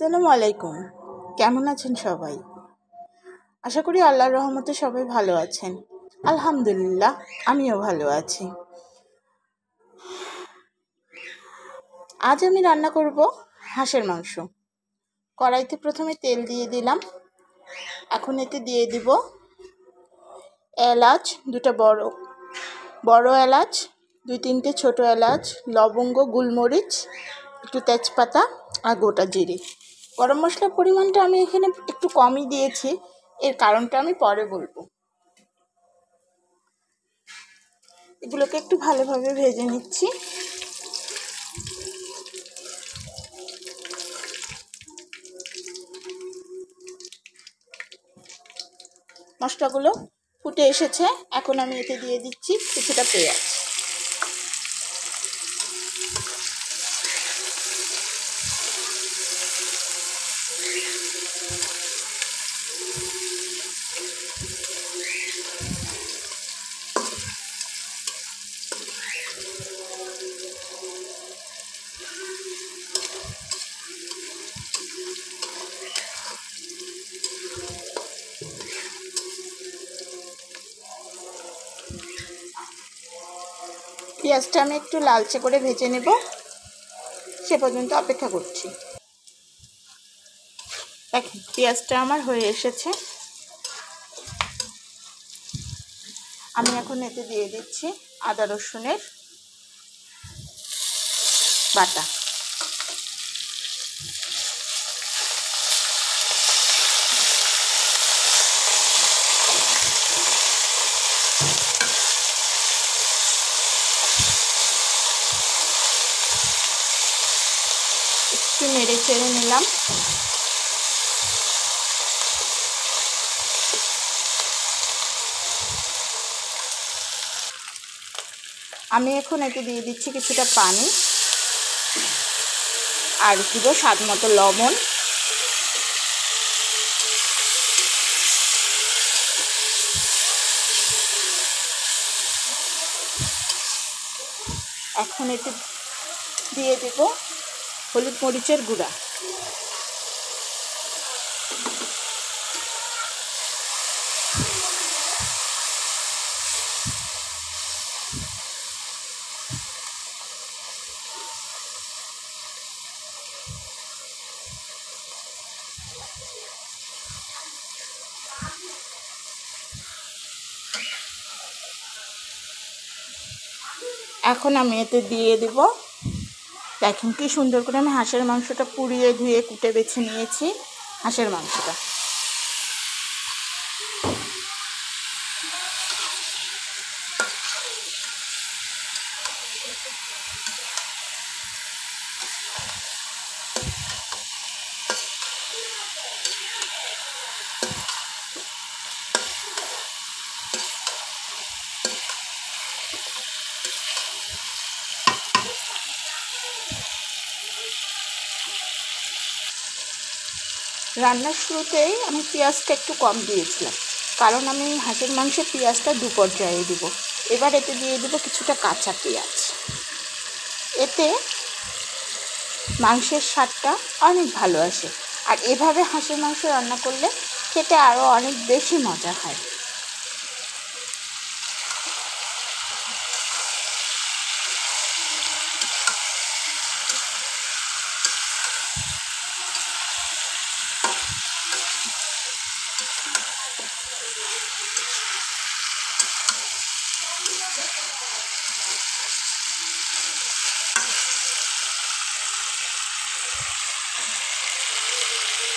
আসসালামু আলাইকুম। কেমন আছেন সবাই? আশা করি আল্লাহর রহমতে সবাই ভালো আছেন। আলহামদুলিল্লাহ, আমিও ভালো আছি। আজ আমি রান্না করব হাঁসের মাংস। কড়াইতে প্রথমে তেল দিয়ে দিলাম। এখন এতে দিয়ে দিব এলাচ, দুটো বড় এলাচ, 2-3টে ছোট এলাচ, লবঙ্গ, গোলমরিচ, একটু তেজপাতা আর গোটা জিরে। গরম মশলার পরিমাণটা আমি এখানে একটু কমই দিয়েছি, এর কারণটা আমি পরে বলবো। এগুলোকে একটু ভালোভাবে ভেজে নিচ্ছি। মশলাগুলো ফুটে এসেছে, এখন আমি এতে দিয়ে দিচ্ছি কিছুটা পেঁয়াজ। পেঁয়াজটা আমি একটু লালচে করে ভেজে নেব, সে পর্যন্ত অপেক্ষা করছি। দেখেন পেঁয়াজটা আমার হয়ে এসেছে। আমি এখন এতে দিয়ে দিচ্ছি আদা রসুনের বাটা। একটু নেড়ে চেড়ে নিলাম। আমি এখন এতে দিয়ে দিচ্ছি কিছুটা পানি আর দিব স্বাদ মতো লবণ। এখন এতে দিয়ে দেব হলুদ মরিচের গুঁড়া। এখন আমি এতে দিয়ে দেব, দেখেন কি সুন্দর করে আমি হাঁসের মাংসটা পুড়িয়ে ধুয়ে কুটে বেছে নিয়েছি। হাঁসের মাংসটা রান্নার শুরুতেই আমি পেঁয়াজটা একটু কম দিয়েছিলাম, কারণ আমি হাঁসের মাংসে পেঁয়াজটা 2 পর্যায়ে দিব। এবার এতে দিয়ে দেব কিছুটা কাঁচা পেঁয়াজ। এতে মাংসের স্বাদটা অনেক ভালো আসে, আর এভাবে হাঁসের মাংস রান্না করলে খেতে আরও অনেক বেশি মজা হয়।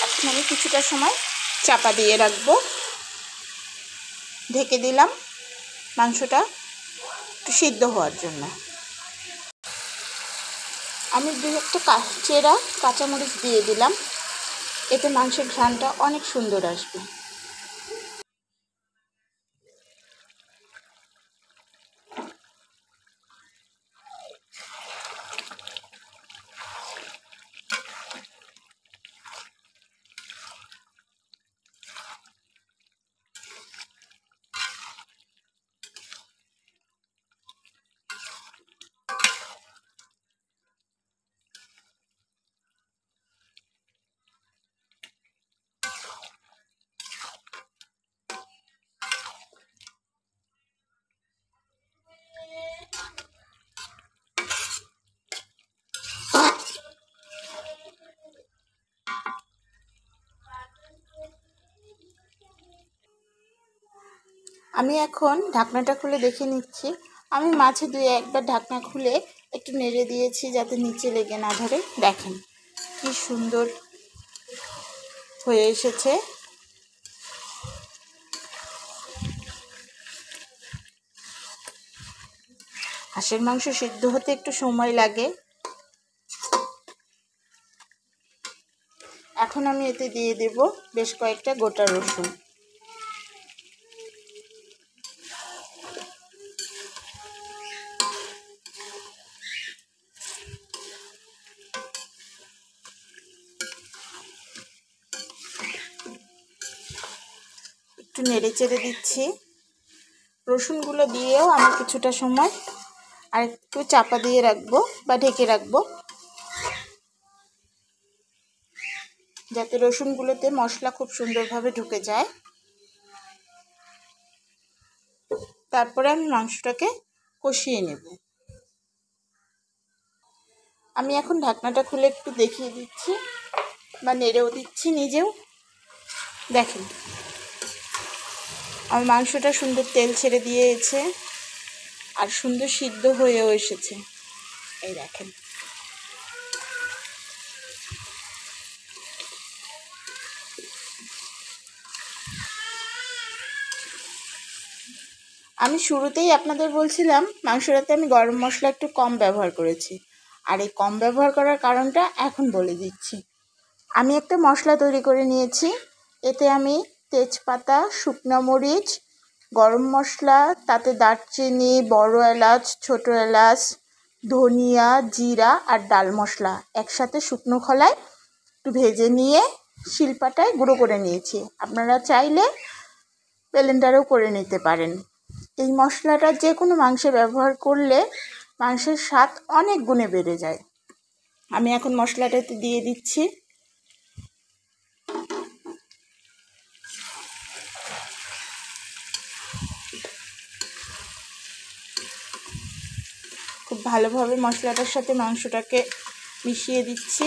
এখন আমি কিছুটা সময় চাপা দিয়ে রাখবো। ঢেকে দিলাম মাংসটা একটু সিদ্ধ হওয়ার জন্য। আমি 2-একটা চেরা কাঁচামরিচ দিয়ে দিলাম, এতে মাংসের ঘ্রাণটা অনেক সুন্দর আসবে। আমি এখন ঢাকনাটা খুলে দেখে নিচ্ছি। আমি মাঝে 2-1বার ঢাকনা খুলে একটু নেড়ে দিয়েছি যাতে নিচে লেগে না ধরে। দেখেন কি সুন্দর হয়ে এসেছে। হাঁসের মাংস সিদ্ধ হতে একটু সময় লাগে। এখন আমি এতে দিয়ে দেব বেশ কয়েকটা গোটা রসুন। একটু নেড়ে চেড়ে দিচ্ছি। রসুনগুলো দিয়েও আমি কিছুটা সময় আর একটু চাপা দিয়ে রাখবো বা ঢেকে রাখবো, যাতে রসুনগুলোতে মশলা খুব সুন্দরভাবে ঢুকে যায়। তারপরে আমি মাংসটাকে কষিয়ে নেব। আমি এখন ঢাকনাটা খুলে একটু দেখিয়ে দিচ্ছি বা নেড়েও দিচ্ছি নিজেও। দেখেন আমার মাংসটা সুন্দর তেল ছেড়ে দিয়েছে আর সুন্দর সিদ্ধ হয়েও এসেছে। এই দেখেন আমি শুরুতেই আপনাদের বলছিলাম মাংসটাতে আমি গরম মশলা একটু কম ব্যবহার করেছি, আর এই কম ব্যবহার করার কারণটা এখন বলে দিচ্ছি। আমি একটা মশলা তৈরি করে নিয়েছি। এতে আমি তেজপাতা, শুকনো মরিচ, গরম মশলা, তাতে দারচিনি, বড় এলাচ, ছোট এলাচ, ধনিয়া, জিরা আর ডাল মশলা একসাথে শুকনো খোলায় একটু ভেজে নিয়ে শিলপাটায় গুঁড়ো করে নিয়েছি। আপনারা চাইলে ব্লেন্ডারেও করে নিতে পারেন। এই মশলাটা যে কোনো মাংসে ব্যবহার করলে মাংসের স্বাদ অনেক গুণে বেড়ে যায়। আমি এখন মশলাটাতে দিয়ে দিচ্ছি। খুব ভালোভাবে মশলাটার সাথে মাংসটাকে মিশিয়ে দিচ্ছি।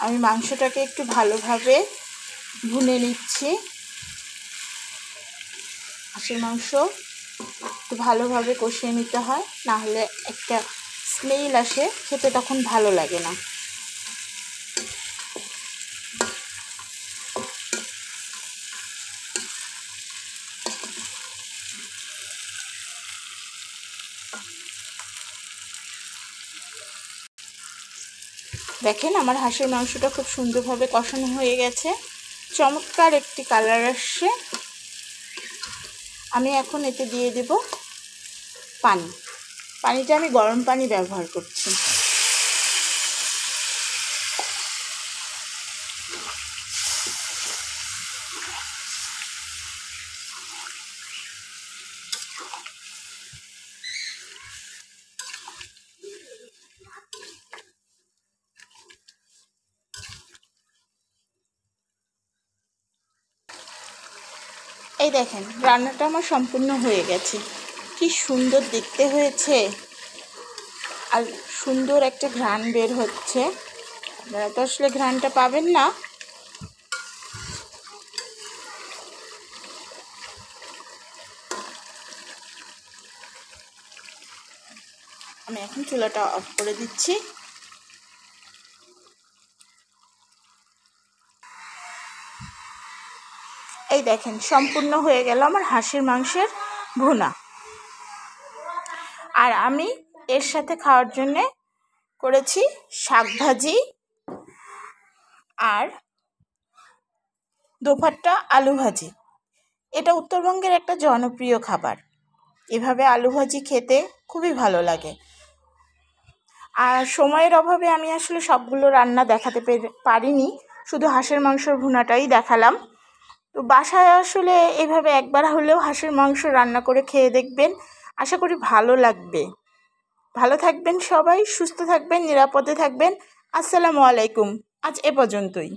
আমি মাংসটাকে একটু ভালোভাবে ভুনে নিচ্ছি। হাঁসের মাংস একটু ভালোভাবে কষিয়ে নিতে হয়, না হলে একটা স্মেল আসে, খেতে তখন ভালো লাগে না। দেখেন আমার হাঁসের মাংসটা খুব সুন্দরভাবে কষানো হয়ে গেছে, চমৎকার একটি কালার আসছে। আমি এখন এতে দিয়ে দেব পানি। পানিটা আমি গরম পানি ব্যবহার করছি। এই দেখেন রান্নাটা আমার সম্পূর্ণ হয়ে গেছে। কি সুন্দর দেখতে হয়েছে আর সুন্দর একটা ঘ্রাণ বের হচ্ছে। আপনারা তো আসলে ঘ্রাণটা পাবেন না। আমি এখন চুলাটা অফ করে দিচ্ছি। এই দেখেন সম্পূর্ণ হয়ে গেল আমার হাঁসের মাংসের ভুনা। আর আমি এর সাথে খাওয়ার জন্যে করেছি শাক ভাজি আর দোপাট্টা আলু ভাজি। এটা উত্তরবঙ্গের একটা জনপ্রিয় খাবার। এভাবে আলু ভাজি খেতে খুবই ভালো লাগে। আর সময়ের অভাবে আমি আসলে সবগুলো রান্না দেখাতে পারিনি, শুধু হাঁসের মাংসের ভুনাটাই দেখালাম। তো বাসায় আসলে এইভাবে একবার হলেও হাঁসের মাংস রান্না করে খেয়ে দেখবেন, আশা করি ভালো লাগবে। ভালো থাকবেন সবাই, সুস্থ থাকবেন, নিরাপদে থাকবেন। আসসালামু আলাইকুম। আজ এ পর্যন্তই।